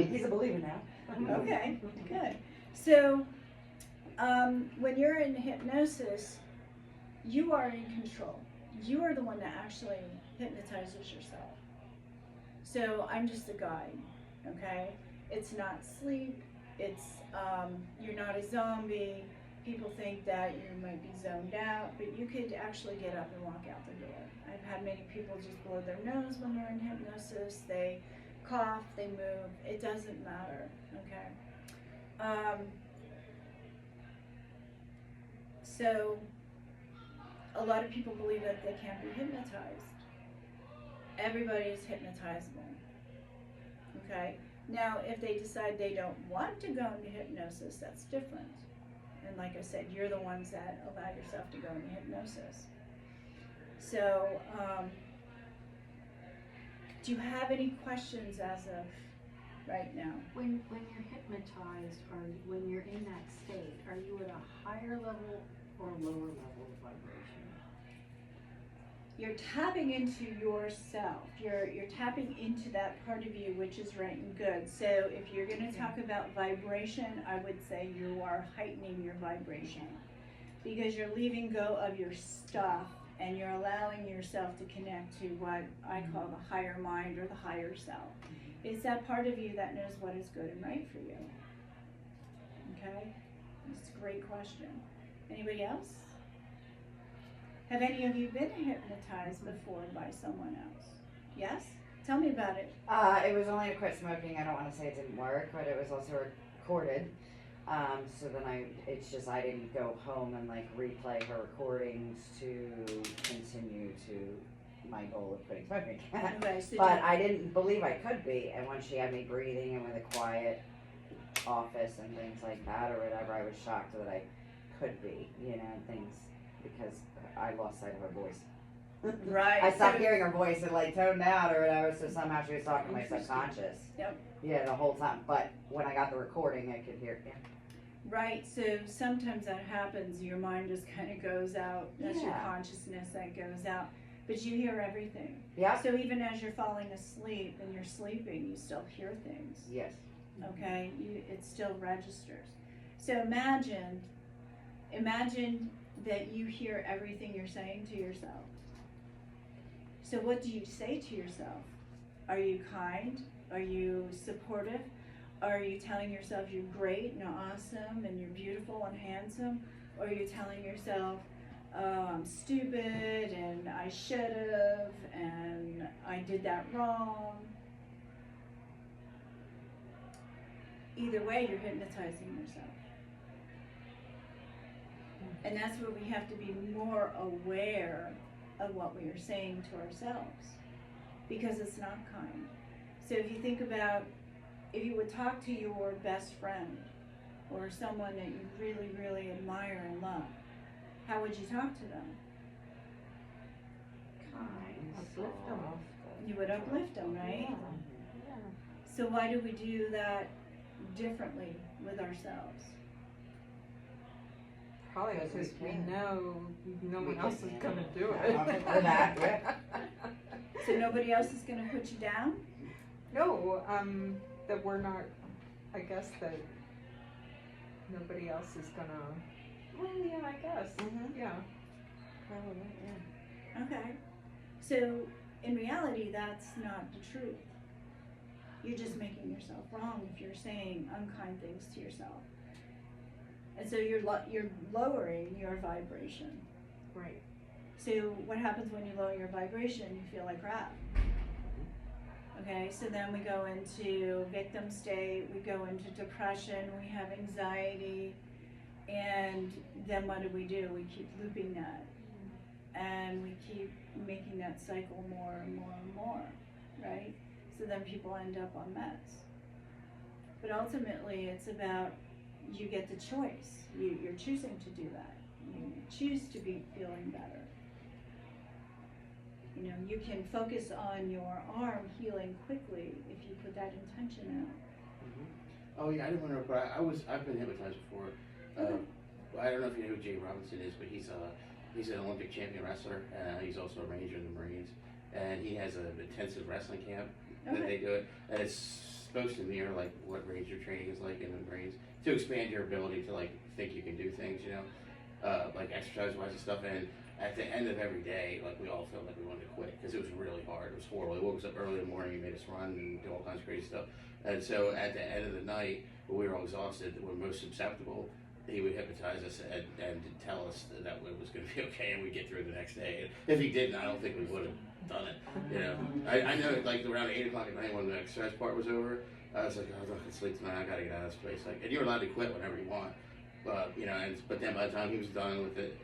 He's a believer now. Okay, good. So, when you're in hypnosis, you are in control. You are the one that actually hypnotizes yourself. So I'm just a guide, okay? It's not sleep. It's you're not a zombie. People think that you might be zoned out, but you could actually get up and walk out the door. I've had many people just blow their nose when they're in hypnosis. They cough, they move. It doesn't matter, okay? So a lot of people believe that they can't be hypnotized. Everybody is hypnotizable, okay? Now, if they decide they don't want to go into hypnosis, that's different. And like I said, you're the ones that allow yourself to go into hypnosis. So, do you have any questions as of right now? When you're hypnotized, or when you're in that state, are you at a higher level or lower level of vibration? You're tapping into yourself. You're tapping into that part of you which is right and good. So if you're going to talk about vibration, I would say you are heightening your vibration, because you're leaving go of your stuff and you're allowing yourself to connect to what I call the higher mind or the higher self. It's that part of you that knows what is good and right for you. Okay? That's a great question. Anybody else? Have any of you been hypnotized before by someone else? Yes? Tell me about it. It was only to quit smoking. I don't want to say it didn't work, but it was also recorded. So then I didn't go home and like replay her recordings to continue to my goal of quitting smoking. Okay, so But I didn't believe I could be, and when she had me breathing and with a quiet office and things like that or whatever, I was shocked that I could be, things, because I lost sight of her voice. right. I stopped hearing her voice and like toned out or whatever, so somehow she was talking to my Interesting. subconscious. Yep. Yeah, the whole time. But when I got the recording, I could hear it. Yeah. Right, so sometimes that happens. Your mind just kind of goes out. That's your Yeah. consciousness that goes out. But you hear everything. Yeah. So even as you're falling asleep and you're sleeping, you still hear things. Yes. Okay? It still registers. So imagine that you hear everything you're saying to yourself. So what do you say to yourself? Are you kind? Are you supportive? Are you telling yourself you're great and awesome and you're beautiful and handsome? Or are you telling yourself, oh, I'm stupid and I should have and I did that wrong? Either way, you're hypnotizing yourself. And that's where we have to be more aware of what we are saying to ourselves, because it's not kind. So if you think about, if you would talk to your best friend or someone that you really, really admire and love, how would you talk to them? Kind, uplift them. You would uplift them, right? Yeah. So why do we do that differently with ourselves? Probably because we know no one We else can is gonna handle do it. it. For that, yeah. So nobody else is going to put you down? No, that we're not, I guess that nobody else is gonna, well, yeah, I guess, yeah. Probably, yeah. Okay. So in reality, that's not the truth. You're just making yourself wrong if you're saying unkind things to yourself. And so you're lowering your vibration. Right. So what happens when you lower your vibration? You feel like crap. Okay, so then we go into victim state, we go into depression, we have anxiety, and then what do? We keep looping that. And we keep making that cycle more and more and more, right? So then people end up on meds. But ultimately, it's about, you get the choice. You're choosing to do that. You choose to be feeling better. You can focus on your arm healing quickly if you put that intention out. Oh yeah, I didn't want to, but I've been hypnotized before. I don't know if you know who Jay Robinson is, but he's an Olympic champion wrestler. He's also a ranger in the Marines, and he has an intensive wrestling camp that Okay. they do it, and it's supposed to mirror like what ranger training is like in the brains to expand your ability to like think you can do things, like exercise wise and stuff. And at the end of every day, like we all felt like we wanted to quit because it was really hard. It was horrible. He woke us up early in the morning, he made us run and do all kinds of crazy stuff. And so at the end of the night, when we were all exhausted, we're most susceptible. He would hypnotize us and tell us that it was going to be okay, and we'd get through the next day. And if he didn't, I don't think we would have done it. I know, like around 8 o'clock at night when the exercise part was over, I was like, oh, I can sleep tonight. I got to get out of this place. Like, and you're allowed to quit whenever you want, but but then by the time he was done with it.